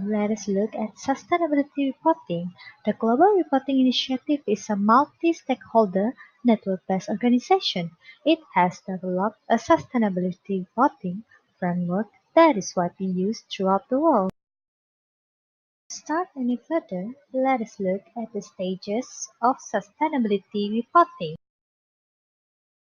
let us look at sustainability reporting. The Global Reporting Initiative is a multi-stakeholder, network-based organization. It has developed a sustainability reporting framework that is widely used throughout the world. To start any further, let us look at the stages of sustainability reporting.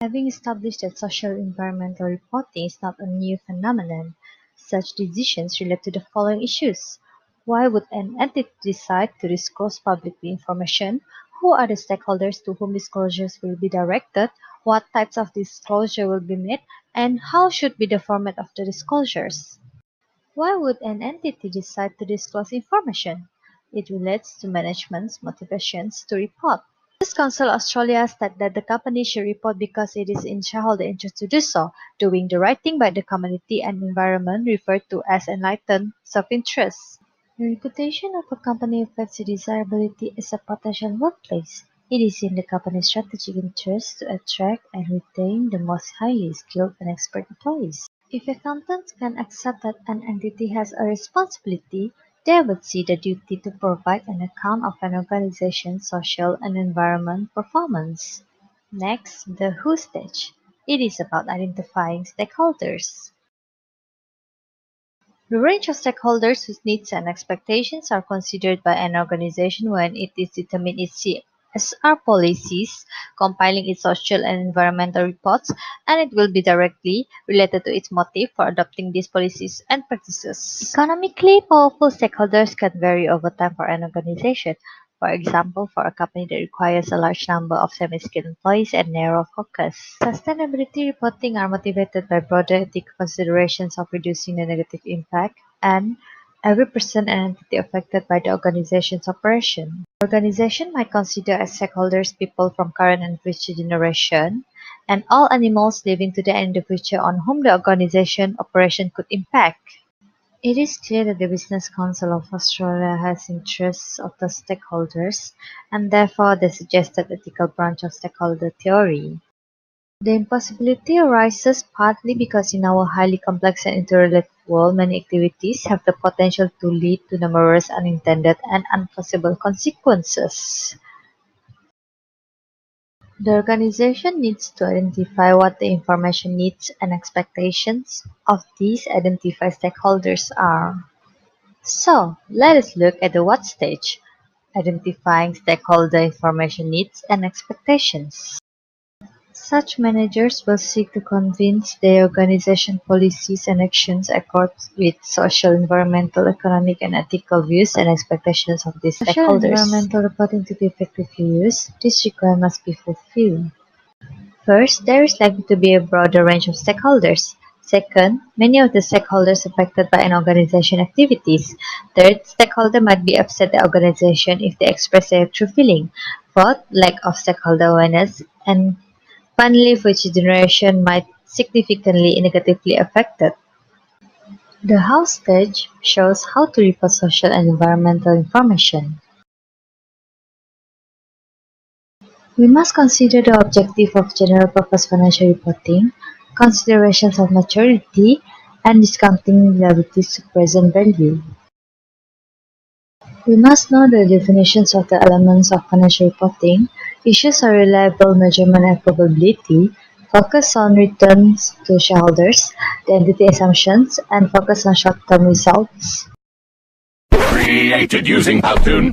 Having established that social environmental reporting is not a new phenomenon, such decisions relate to the following issues. Why would an entity decide to disclose publicly information? Who are the stakeholders to whom disclosures will be directed? What types of disclosure will be made? And how should be the format of the disclosures? Why would an entity decide to disclose information? It relates to management's motivations to report. Business Council Australia stated that the company should report because it is in shareholder interest to do so, doing the right thing by the community and environment referred to as enlightened self-interest. The reputation of a company affects the desirability as a potential workplace. It is in the company's strategic interest to attract and retain the most highly skilled and expert employees. If accountants can accept that an entity has a responsibility, they would see the duty to provide an account of an organization's social and environment performance. Next, the who stage. It is about identifying stakeholders. The range of stakeholders whose needs and expectations are considered by an organization when it is determining its CSR policies, compiling its social and environmental reports, and it will be directly related to its motive for adopting these policies and practices. Economically powerful stakeholders can vary over time for an organization. For example, for a company that requires a large number of semi-skilled employees and narrow focus. Sustainability reporting are motivated by broader ethical considerations of reducing the negative impact and every person and entity affected by the organization's operation. The organization might consider as stakeholders people from current and future generation, and all animals living today and in the future on whom the organization operation could impact. It is clear that the Business Council of Australia has interests of the stakeholders, and therefore the suggested ethical branch of stakeholder theory. The impossibility arises partly because in our highly complex and interrelated world, many activities have the potential to lead to numerous unintended and unforeseeable consequences. The organization needs to identify what the information needs and expectations of these identified stakeholders are. So, let us look at the what stage, identifying stakeholder information needs and expectations. Such managers will seek to convince their organization policies and actions accord with social, environmental, economic, and ethical views and expectations of these stakeholders. Social and environmental reporting to be effectively used, this requirement must be fulfilled. First, there is likely to be a broader range of stakeholders. Second, many of the stakeholders affected by an organization activities. Third, stakeholder might be upset at the organization if they express their true feeling. Fourth, lack of stakeholder awareness. And finally, future generation might significantly negatively affected. The how stage shows how to report social and environmental information. We must consider the objective of general purpose financial reporting, considerations of maturity, and discounting liabilities to present value. We must know the definitions of the elements of financial reporting, issues of reliable measurement and probability, focus on returns to shareholders, the entity assumptions, and focus on short-term results. Created using Powtoon.